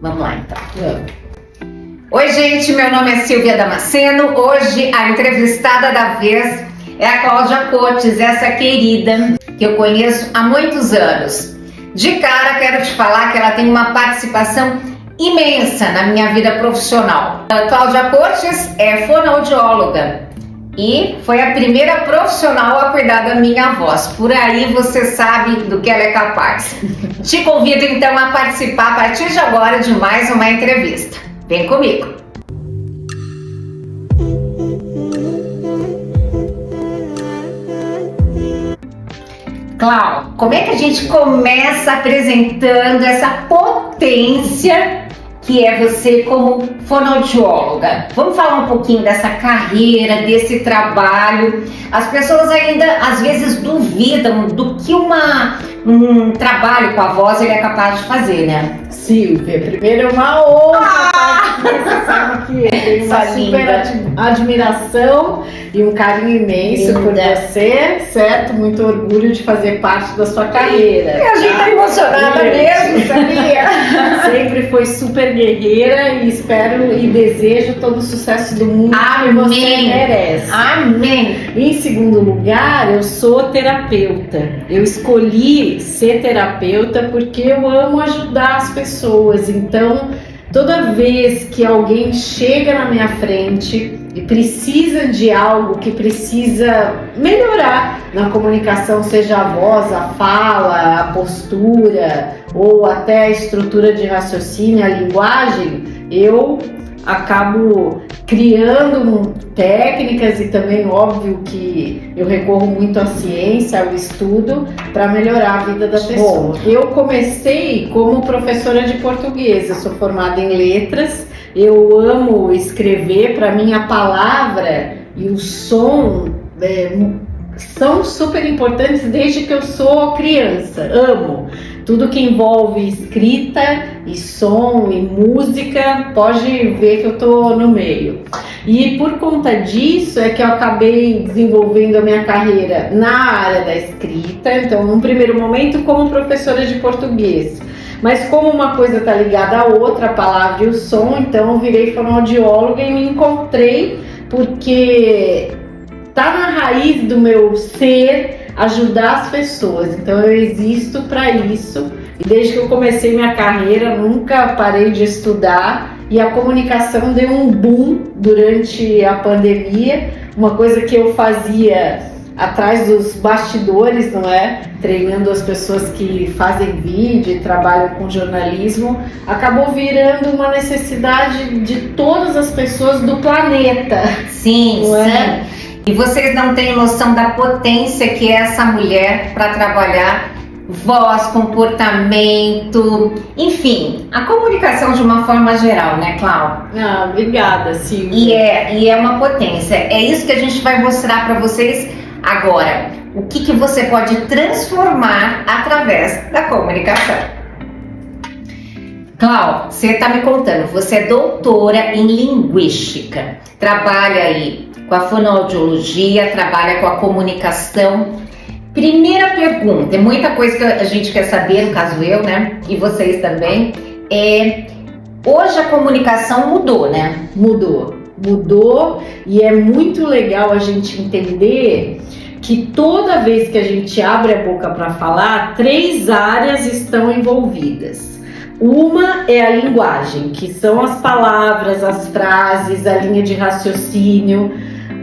Vamos lá então. Oi gente, meu nome é Silvia Damasceno. Hoje a entrevistada da vez é a Cláudia Cotes, essa querida que eu conheço há muitos anos. De cara quero te falar que ela tem uma participação imensa na minha vida profissional. A Cláudia Cotes é fonoaudióloga e foi a primeira profissional a cuidar da minha voz. Por aí você sabe do que ela é capaz. Te convido então a participar a partir de agora de mais uma entrevista. Vem comigo! Cláudia, como é que a gente começa apresentando essa potência que é você como fonoaudióloga? Vamos falar um pouquinho dessa carreira, desse trabalho. As pessoas ainda às vezes duvidam do que um trabalho com a voz ele é capaz de fazer, né? Silvia, primeiro é uma honra você sabe que eu tenho uma super admiração e um carinho imenso por você, certo? Muito orgulho de fazer parte da sua carreira. A gente tá emocionada mesmo, sabia? Sempre foi super guerreira e espero e desejo todo o sucesso do mundo que você merece. Amém! Em segundo lugar, eu sou terapeuta. Eu escolhi ser terapeuta porque eu amo ajudar as pessoas. Então, toda vez que alguém chega na minha frente e precisa de algo que precisa melhorar na comunicação, seja a voz, a fala, a postura ou até a estrutura de raciocínio, a linguagem, eu acabo criando técnicas e também óbvio que eu recorro muito à ciência, ao estudo para melhorar a vida das pessoas. Eu comecei como professora de português, eu sou formada em letras, eu amo escrever, para mim a palavra e o som são super importantes desde que eu sou criança, amo. Tudo que envolve escrita e som e música, pode ver que eu tô no meio. E por conta disso é que eu acabei desenvolvendo a minha carreira na área da escrita, então num primeiro momento como professora de português. Mas como uma coisa está ligada à outra, a palavra e o som, então eu virei fonoaudióloga e me encontrei porque tá na raiz do meu ser ajudar as pessoas, então eu existo para isso e desde que eu comecei minha carreira nunca parei de estudar e a comunicação deu um boom durante a pandemia, uma coisa que eu fazia atrás dos bastidores, não é? Treinando as pessoas que fazem vídeo e trabalham com jornalismo, acabou virando uma necessidade de todas as pessoas do planeta. Sim, não sim. É? E vocês não têm noção da potência que é essa mulher para trabalhar voz, comportamento, enfim, a comunicação de uma forma geral, né, Cláudia? Obrigada, Silvia. E é uma potência. É isso que a gente vai mostrar para vocês agora. O que você pode transformar através da comunicação. Cláudia, você está me contando, você é doutora em linguística, trabalha aí com a fonoaudiologia, trabalha com a comunicação. Primeira pergunta, é muita coisa que a gente quer saber, no caso eu, né, e vocês também, hoje a comunicação mudou, né? Mudou e é muito legal a gente entender que toda vez que a gente abre a boca para falar, 3 áreas estão envolvidas. Uma é a linguagem, que são as palavras, as frases, a linha de raciocínio.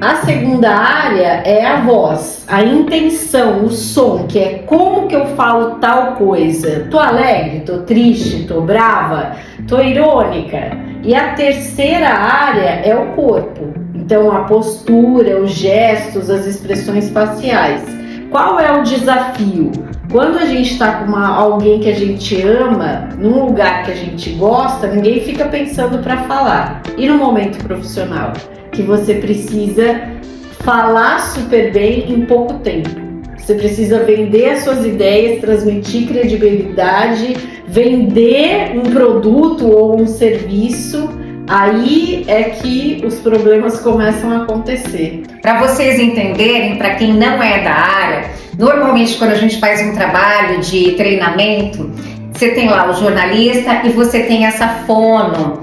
A segunda área é a voz, a intenção, o som, que é como que eu falo tal coisa. Tô alegre, tô triste, tô brava, tô irônica. E a terceira área é o corpo. Então a postura, os gestos, as expressões faciais. Qual é o desafio? Quando a gente está com alguém que a gente ama, num lugar que a gente gosta, ninguém fica pensando para falar. E no momento profissional, que você precisa falar super bem em pouco tempo. Você precisa vender as suas ideias, transmitir credibilidade, vender um produto ou um serviço. Aí é que os problemas começam a acontecer. Para vocês entenderem, para quem não é da área, normalmente quando a gente faz um trabalho de treinamento, Você tem lá o jornalista e você tem essa fono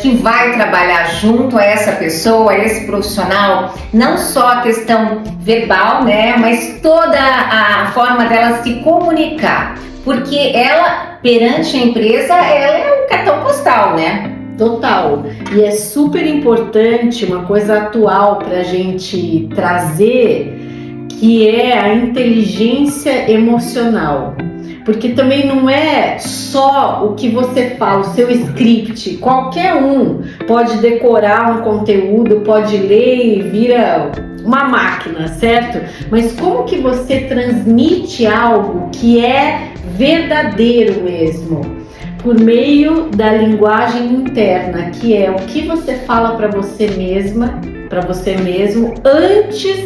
que vai trabalhar junto a essa pessoa, a esse profissional, não só a questão verbal, né, mas toda a forma dela se comunicar, porque ela, perante a empresa, ela é um cartão postal, né? Total. E é super importante, uma coisa atual para a gente trazer, que é a inteligência emocional. Porque também não é só o que você fala, o seu script. Qualquer um pode decorar um conteúdo, pode ler e vira uma máquina, certo? Mas como que você transmite algo que é verdadeiro mesmo? Por meio da linguagem interna, que é o que você fala para você mesma, para você mesmo, antes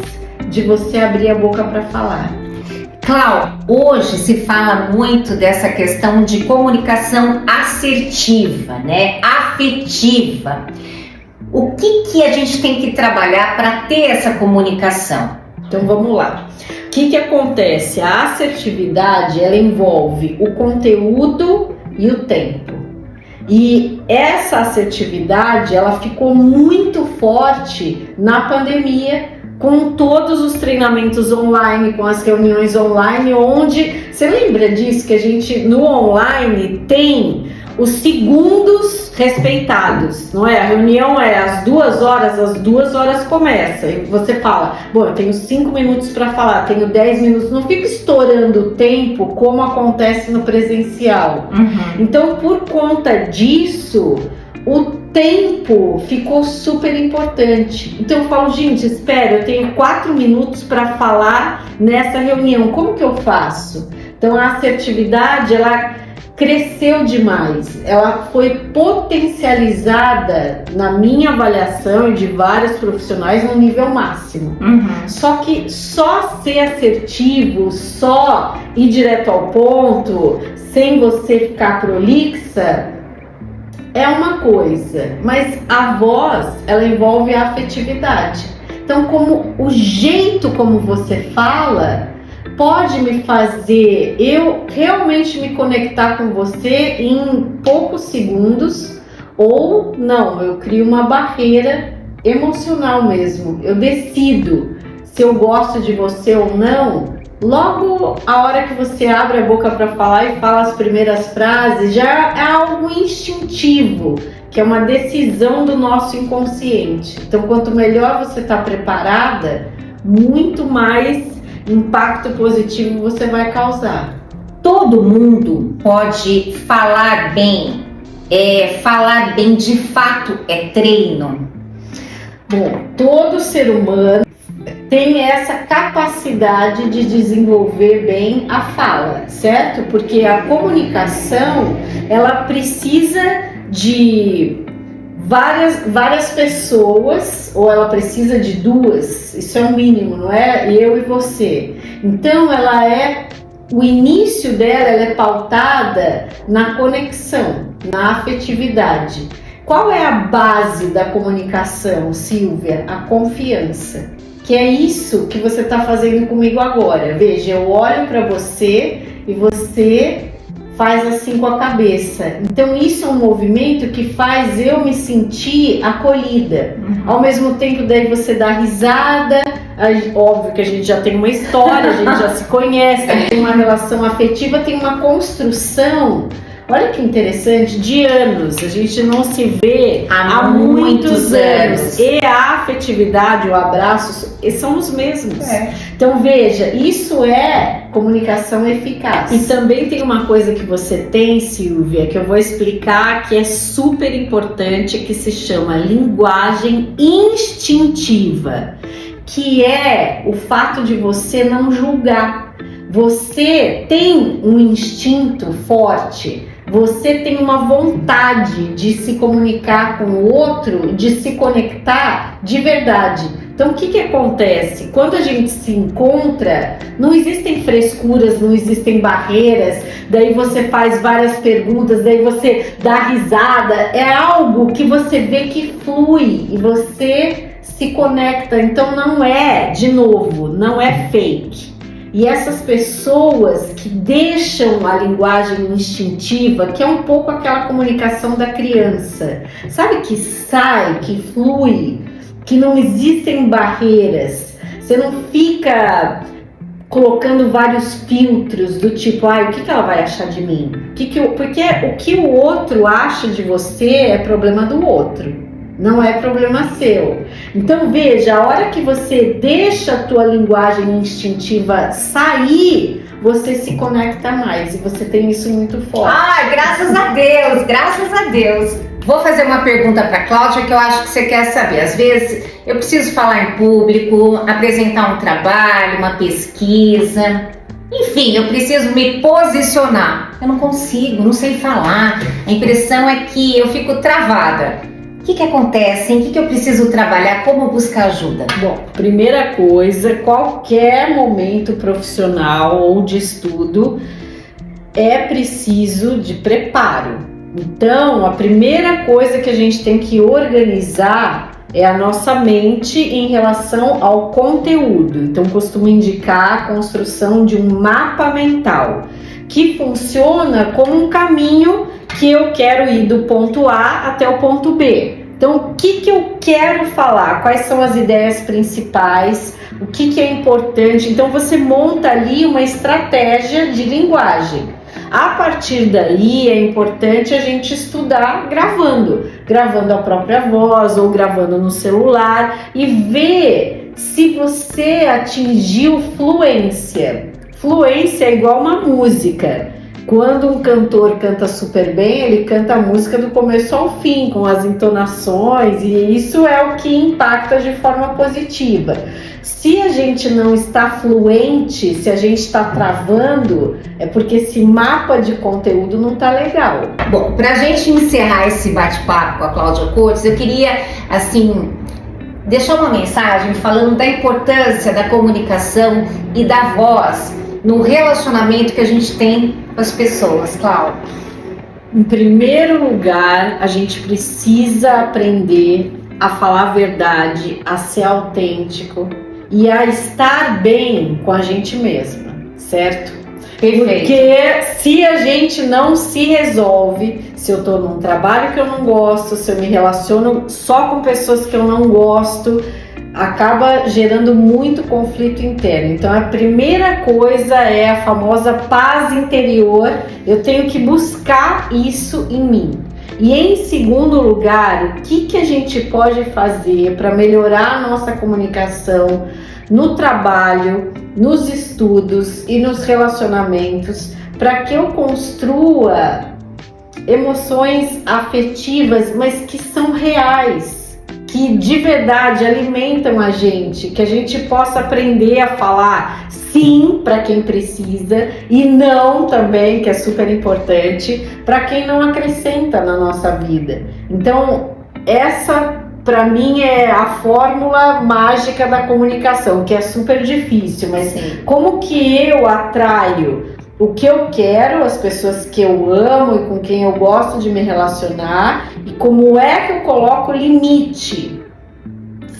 de você abrir a boca para falar. Clau, hoje se fala muito dessa questão de comunicação assertiva, né? Afetiva. O que a gente tem que trabalhar para ter essa comunicação? Então vamos lá. O que acontece? A assertividade, ela envolve o conteúdo e o tempo. E essa assertividade, ela ficou muito forte na pandemia, com todos os treinamentos online, com as reuniões online, onde, você lembra disso, que a gente no online tem os segundos respeitados, não é? A reunião é às 2 horas, às 2 horas começa, e você fala, bom, eu tenho 5 minutos para falar, tenho 10 minutos, não fica estourando o tempo como acontece no presencial. Então, por conta disso, o tempo ficou super importante. Então eu falo, gente, espera, eu tenho 4 minutos para falar nessa reunião, como que eu faço? Então a assertividade, ela cresceu demais, ela foi potencializada na minha avaliação e de vários profissionais no nível máximo. Só que só ser assertivo, só ir direto ao ponto, sem você ficar prolixa, é uma coisa, mas a voz, ela envolve a afetividade. Então, como o jeito como você fala pode me fazer eu realmente me conectar com você em poucos segundos, ou não, eu crio uma barreira emocional mesmo. Eu decido se eu gosto de você ou não. Logo a hora que você abre a boca para falar e fala as primeiras frases, já é algo instintivo, que é uma decisão do nosso inconsciente. Então, quanto melhor você está preparada, muito mais impacto positivo você vai causar. Todo mundo pode falar bem. Falar bem de fato é treino? Bom, todo ser humano tem essa capacidade de desenvolver bem a fala, certo? Porque a comunicação, ela precisa de várias pessoas, ou ela precisa de 2, isso é o mínimo, não é? Eu e você. Então o início dela, ela é pautada na conexão, na afetividade. Qual é a base da comunicação, Silvia? A confiança. Que é isso que você está fazendo comigo agora. Veja, eu olho para você e você faz assim com a cabeça. Então isso é um movimento que faz eu me sentir acolhida. Ao mesmo tempo, daí você dá risada. Óbvio que a gente já tem uma história, a gente já se conhece, tem uma relação afetiva, tem uma construção. Olha que interessante, de anos, a gente não se vê há muitos anos. E a afetividade, o abraço, são os mesmos. Então veja, isso é comunicação eficaz. E também tem uma coisa que você tem, Silvia, que eu vou explicar, que é super importante, que se chama linguagem instintiva, que é o fato de você não julgar. Você tem um instinto forte, você tem uma vontade de se comunicar com o outro, de se conectar de verdade. Então o que acontece? Quando a gente se encontra, não existem frescuras, não existem barreiras, daí você faz várias perguntas, daí você dá risada, é algo que você vê que flui e você se conecta. Então não é, de novo, não é fake. E essas pessoas que deixam a linguagem instintiva, que é um pouco aquela comunicação da criança, sabe, que sai, que flui, que não existem barreiras, você não fica colocando vários filtros do tipo, o que ela vai achar de mim? Porque o que o outro acha de você é problema do outro, não é problema seu. Então veja, a hora que você deixa a tua linguagem instintiva sair, você se conecta mais e você tem isso muito forte. Graças a Deus, graças a Deus. Vou fazer uma pergunta para Cláudia que eu acho que você quer saber. Às vezes eu preciso falar em público, apresentar um trabalho, uma pesquisa, enfim, eu preciso me posicionar. Eu não consigo, não sei falar. A impressão é que eu fico travada. O que acontece? Em que eu preciso trabalhar? Como buscar ajuda? Bom, primeira coisa, qualquer momento profissional ou de estudo é preciso de preparo. Então, a primeira coisa que a gente tem que organizar é a nossa mente em relação ao conteúdo. Então, costumo indicar a construção de um mapa mental, que funciona como um caminho que eu quero ir do ponto A até o ponto B. Então, o que eu quero falar? Quais são as ideias principais? O que é importante? Então, você monta ali uma estratégia de linguagem. A partir daí, é importante a gente estudar gravando a própria voz ou gravando no celular e ver se você atingiu fluência. Fluência é igual uma música. Quando um cantor canta super bem, ele canta a música do começo ao fim, com as entonações, e isso é o que impacta de forma positiva. Se a gente não está fluente, se a gente está travando, é porque esse mapa de conteúdo não está legal. Bom, para a gente encerrar esse bate-papo com a Cláudia Cotes, eu queria, deixar uma mensagem falando da importância da comunicação e da voz no relacionamento que a gente tem com as pessoas, Cláudia. Em primeiro lugar, a gente precisa aprender a falar a verdade, a ser autêntico e a estar bem com a gente mesma, certo? Perfeito. Porque se a gente não se resolve, se eu tô num trabalho que eu não gosto, se eu me relaciono só com pessoas que eu não gosto, acaba gerando muito conflito interno. Então a primeira coisa é a famosa paz interior. Eu tenho que buscar isso em mim. E em segundo lugar, o que a gente pode fazer para melhorar a nossa comunicação no trabalho, nos estudos e nos relacionamentos, para que eu construa emoções afetivas, mas que são reais, que de verdade alimentam a gente, que a gente possa aprender a falar sim para quem precisa e não também, que é super importante, para quem não acrescenta na nossa vida. Então, essa para mim é a fórmula mágica da comunicação, que é super difícil, mas sim, como que eu atraio o que eu quero, as pessoas que eu amo e com quem eu gosto de me relacionar, e como é que eu coloco limite,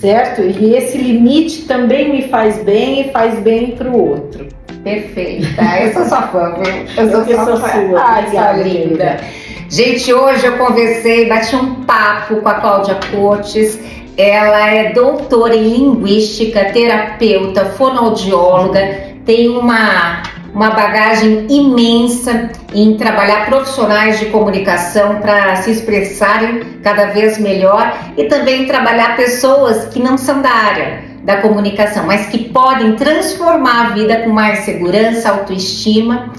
certo? E esse limite também me faz bem e faz bem para o outro. Perfeita, eu sou sua fã, viu? Eu sou sua. Ai, sua linda. Gente, hoje eu conversei, bati um papo com a Cláudia Cotes. Ela é doutora em linguística, terapeuta, fonoaudióloga, tem uma bagagem imensa em trabalhar profissionais de comunicação para se expressarem cada vez melhor e também trabalhar pessoas que não são da área da comunicação, mas que podem transformar a vida com mais segurança, autoestima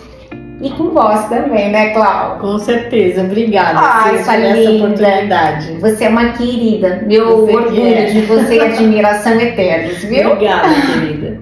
e com voz também, né, Cláudia? Com certeza, obrigada por essa oportunidade. Você é uma querida, meu orgulho de você e admiração eternos, viu? Obrigada, querida.